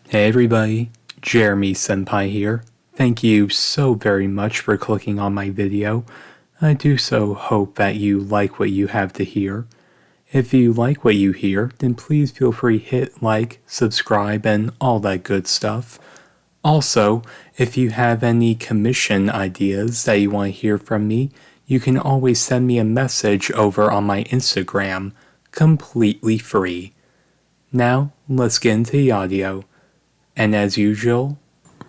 Hey everybody, Jeremy Senpai here. Thank you so very much for clicking on my video. I do so hope that you like what you have to hear. If you like what you hear, then please feel free to hit like, subscribe, and all that good stuff. Also, if you have any commission ideas that you want to hear from me, you can always send me a message over on my Instagram, completely free. Now, let's get into the audio. And as usual,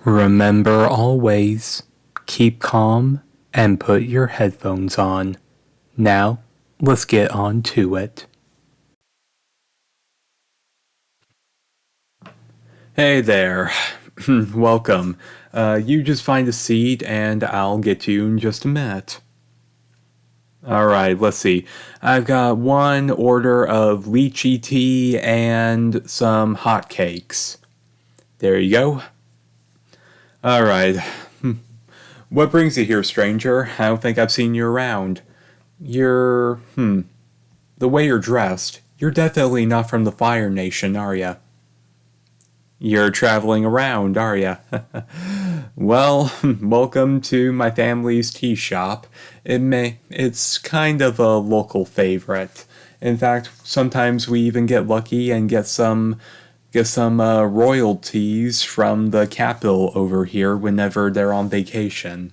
remember always, keep calm and put your headphones on. Now, let's get on to it. Hey there. Welcome. You just find a seat and I'll get to you in just a minute. Alright, let's see. I've got one order of lychee tea and some hotcakes. There you go. Alright. What brings you here, stranger? I don't think I've seen you around. The way you're dressed, you're definitely not from the Fire Nation, are ya? You're traveling around, are ya? Well, welcome to my family's tea shop. It's kind of a local favorite. In fact, sometimes we even get lucky and get some royalties from the capital over here whenever they're on vacation.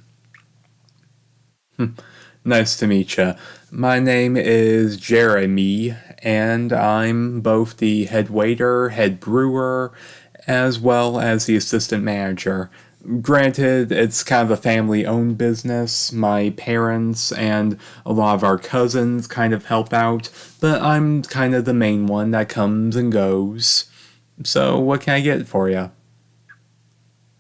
Nice to meet you. My name is Jeremy, and I'm both the head waiter, head brewer, as well as the assistant manager. Granted, it's kind of a family-owned business. My parents and a lot of our cousins kind of help out, but I'm kind of the main one that comes and goes. So, what can I get for you?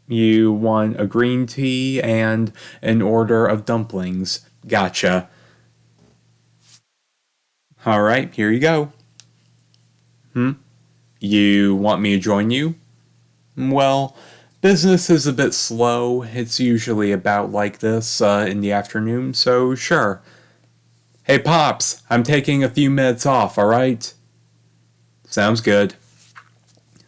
You want a green tea and an order of dumplings. Gotcha. Alright, here you go. You want me to join you? Well, business is a bit slow. It's usually about like this in the afternoon, so sure. Hey, Pops, I'm taking a few minutes off, alright? Sounds good.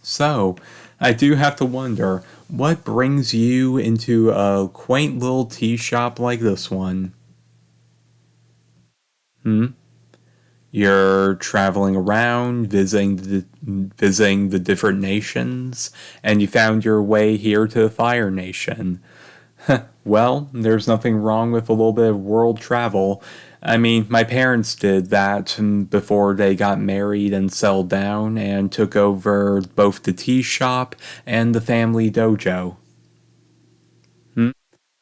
So, I do have to wonder, what brings you into a quaint little tea shop like this one? You're traveling around, visiting the different nations, and you found your way here to the Fire Nation. Well, there's nothing wrong with a little bit of world travel. I mean, my parents did that before they got married and settled down and took over both the tea shop and the family dojo.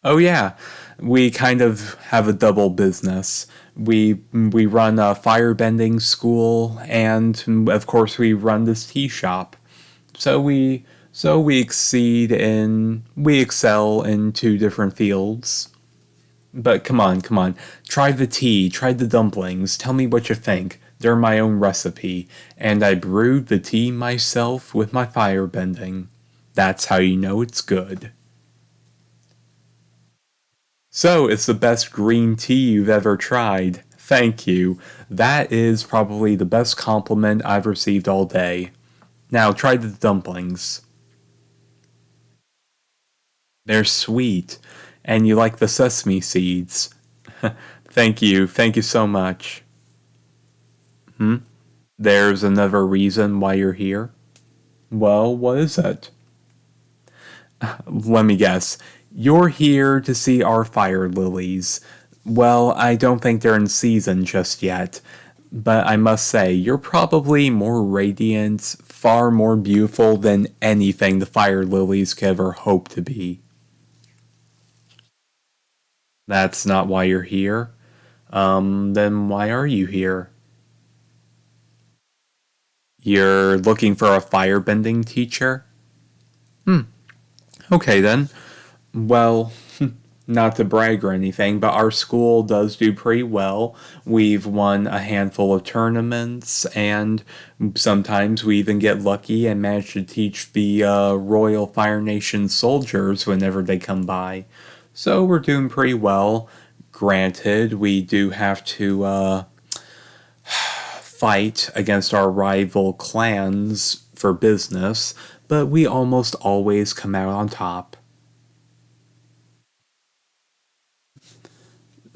Oh yeah, we kind of have a double business. We run a firebending school, and of course we run this tea shop. So we excel in two different fields. But come on, try the tea, try the dumplings. Tell me what you think. They're my own recipe, and I brewed the tea myself with my firebending. That's how you know it's good. So, it's the best green tea you've ever tried. Thank you. That is probably the best compliment I've received all day. Now, try the dumplings. They're sweet, and you like the sesame seeds. Thank you so much. There's another reason why you're here? Well, what is it? Let me guess. You're here to see our fire lilies. Well, I don't think they're in season just yet, but I must say, you're probably more radiant, far more beautiful than anything the fire lilies could ever hope to be. That's not why you're here? Then why are you here? You're looking for a firebending teacher? Okay then. Well, not to brag or anything, but our school does do pretty well. We've won a handful of tournaments, and sometimes we even get lucky and manage to teach the Royal Fire Nation soldiers whenever they come by. So we're doing pretty well. Granted, we do have to fight against our rival clans for business, but we almost always come out on top.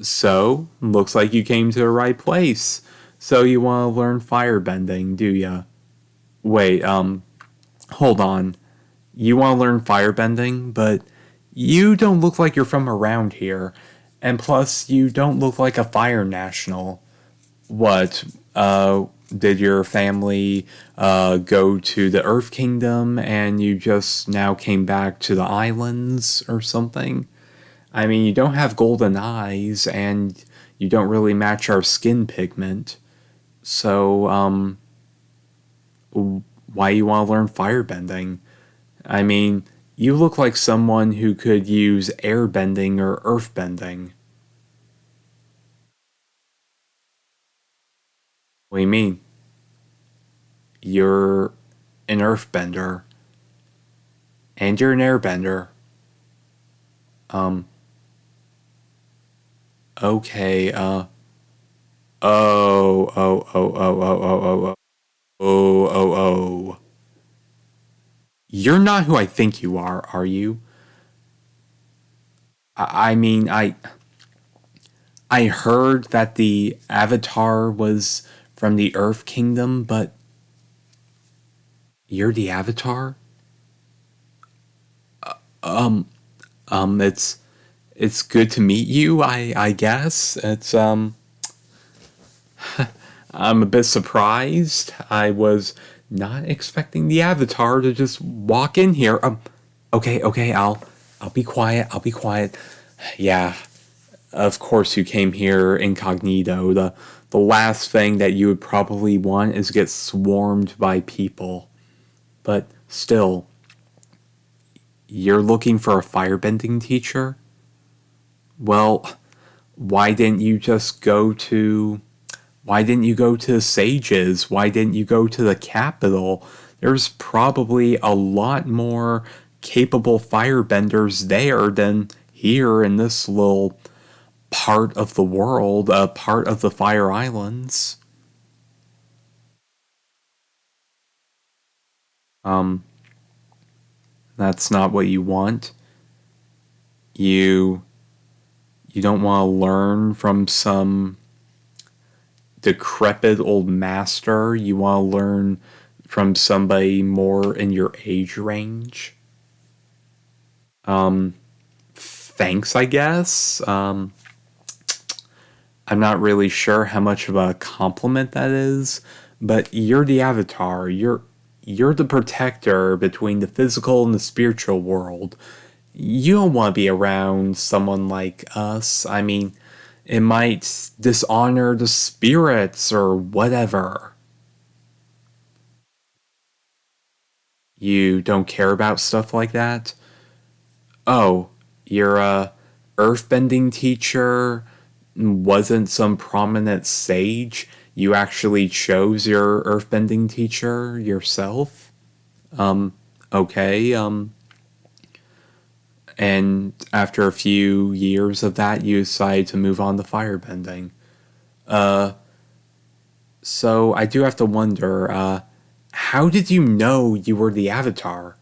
So, looks like you came to the right place. So you want to learn firebending, do ya? Wait, hold on. You want to learn firebending, but you don't look like you're from around here. And plus, you don't look like a fire national. What, did your family, go to the Earth Kingdom and you just now came back to the islands or something? I mean, you don't have golden eyes and you don't really match our skin pigment. So, why you want to learn firebending? I mean, you look like someone who could use airbending or earthbending. What do you mean? You're an earthbender and you're an airbender. Um, okay, oh. You're not who I think you are you? I mean, I heard that the Avatar was from the Earth Kingdom, but you're the Avatar? Um, it's good to meet you, I guess. I'm a bit surprised. I was not expecting the Avatar to just walk in here. Okay, I'll be quiet. I'll be quiet. Yeah, of course you came here incognito. The last thing that you would probably want is get swarmed by people. But still, you're looking for a firebending teacher? Well, why didn't you just go to why didn't you go to the sages? Why didn't you go to the capital? There's probably a lot more capable firebenders there than here in this little part of the world, a part of the Fire Islands. Um, that's not what you want. You you don't want to learn from some decrepit old master. You want to learn from somebody more in your age range. Um, thanks, I guess. I'm not really sure how much of a compliment that is, but you're the avatar. You're the protector between the physical and the spiritual world. You don't want to be around someone like us. I mean, it might dishonor the spirits or whatever. You don't care about stuff like that? Oh, you're a earthbending teacher? Wasn't some prominent sage? You actually chose your earthbending teacher yourself? Um, okay, and after a few years of that, you decide to move on to firebending. Uh, so I do have to wonder, how did you know you were the Avatar?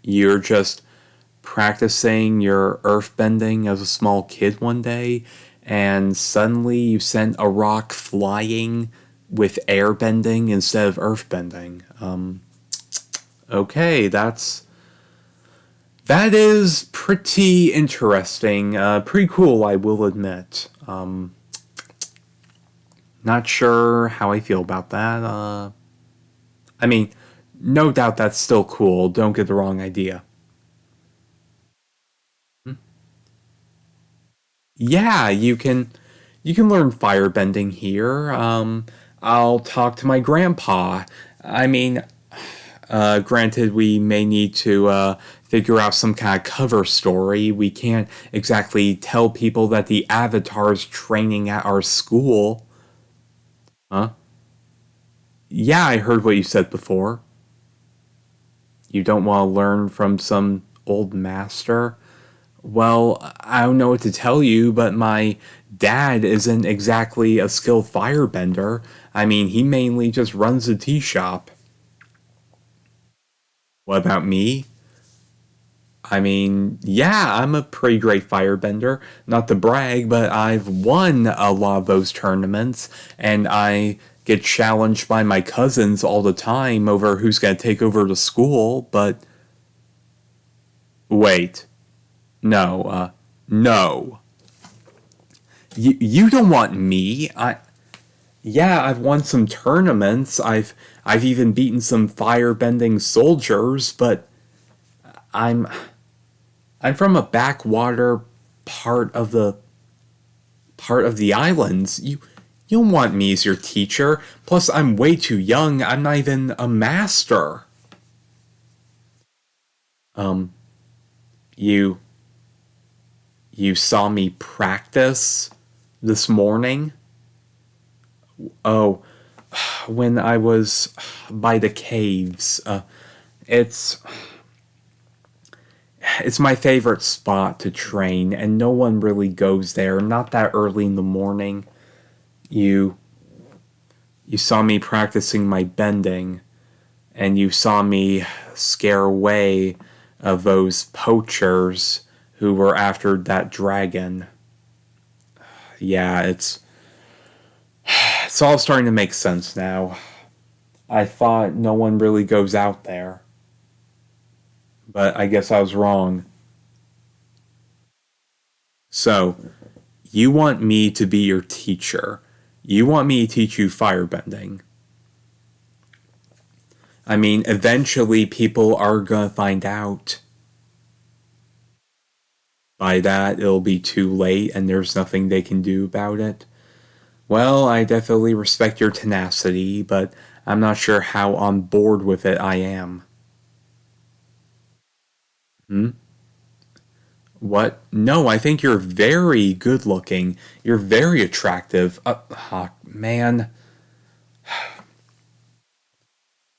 You're just practicing your earthbending as a small kid one day, and suddenly you sent a rock flying with airbending instead of earthbending. Okay, that is pretty interesting. Pretty cool, I will admit. Not sure how I feel about that. I mean, no doubt that's still cool. Don't get the wrong idea. Yeah, you can learn firebending here. I'll talk to my grandpa. I mean, granted, we may need to figure out some kind of cover story. We can't exactly tell people that the Avatar's training at our school. Huh? Yeah, I heard what you said before. You don't want to learn from some old master. Well, I don't know what to tell you, but my dad isn't exactly a skilled firebender. I mean, he mainly just runs a tea shop. What about me? I mean, yeah, I'm a pretty great firebender. Not to brag, but I've won a lot of those tournaments, and I get challenged by my cousins all the time over who's going to take over the school, but wait. No, no. You don't want me. Yeah, I've won some tournaments. I've even beaten some firebending soldiers, but I'm I'm from a backwater part of the islands. You don't want me as your teacher. Plus, I'm way too young. I'm not even a master. Um, you you saw me practice this morning? Oh, when I was by the caves. It's it's my favorite spot to train, and no one really goes there. Not that early in the morning. You you saw me practicing my bending, and you saw me scare away of those poachers who were after that dragon. Yeah, it's all starting to make sense now. I thought no one really goes out there, but I guess I was wrong. So, you want me to be your teacher. You want me to teach you firebending. I mean, eventually people are gonna find out. By that, it'll be too late and there's nothing they can do about it. Well, I definitely respect your tenacity, but I'm not sure how on board with it I am. Hmm? What? No, I think you're very good looking. You're very attractive. Man.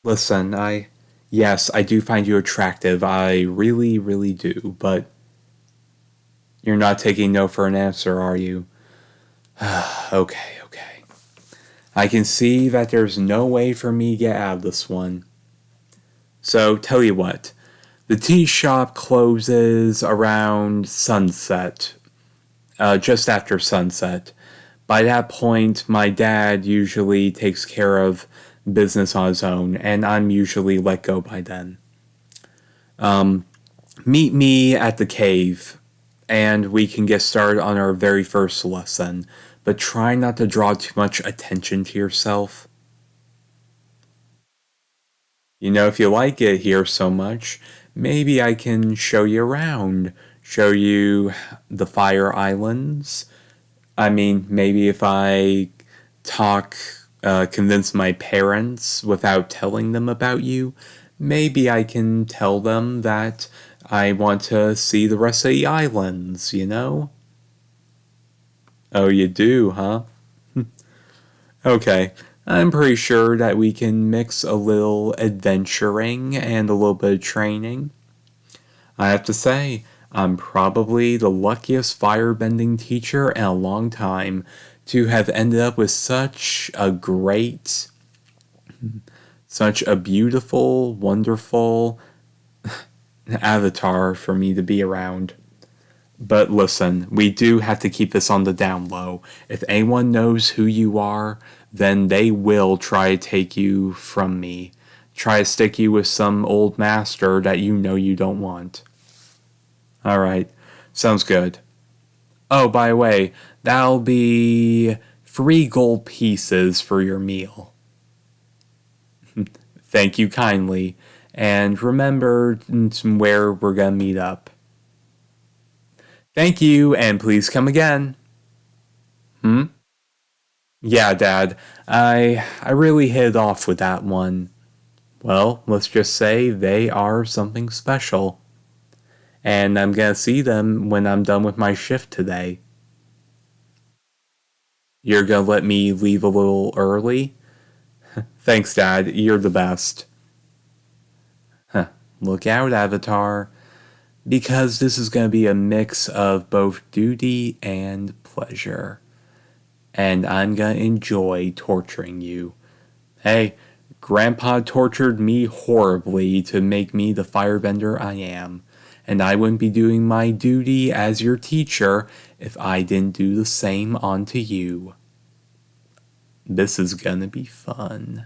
Listen, yes, I do find you attractive. I really, really do, but you're not taking no for an answer, are you? Okay, okay. I can see that there's no way for me to get out of this one. So, tell you what. The tea shop closes around sunset, just after sunset. By that point, my dad usually takes care of business on his own, and I'm usually let go by then. Meet me at the cave, and we can get started on our very first lesson. But try not to draw too much attention to yourself. You know, if you like it here so much, maybe I can show you around, show you the Fire Islands. I mean, maybe if I talk, convince my parents without telling them about you, maybe I can tell them that I want to see the rest of the islands, you know? Oh, you do, huh? Okay. I'm pretty sure that we can mix a little adventuring and a little bit of training. I have to say, I'm probably the luckiest firebending teacher in a long time to have ended up with such a beautiful, wonderful avatar for me to be around. But listen, we do have to keep this on the down low. If anyone knows who you are, then they will try to take you from me. Try to stick you with some old master that you know you don't want. Alright, sounds good. Oh, by the way, that'll be 3 gold pieces for your meal. Thank you kindly, and remember where we're gonna meet up. Thank you, and please come again. Hmm? Yeah, Dad, I really hit it off with that one. Well, let's just say they are something special. And I'm gonna see them when I'm done with my shift today. You're gonna let me leave a little early? Thanks, Dad. You're the best. Huh. Look out, Avatar. Because this is gonna be a mix of both duty and pleasure. And I'm gonna enjoy torturing you. Hey, Grandpa tortured me horribly to make me the firebender I am, and I wouldn't be doing my duty as your teacher if I didn't do the same onto you. This is gonna be fun.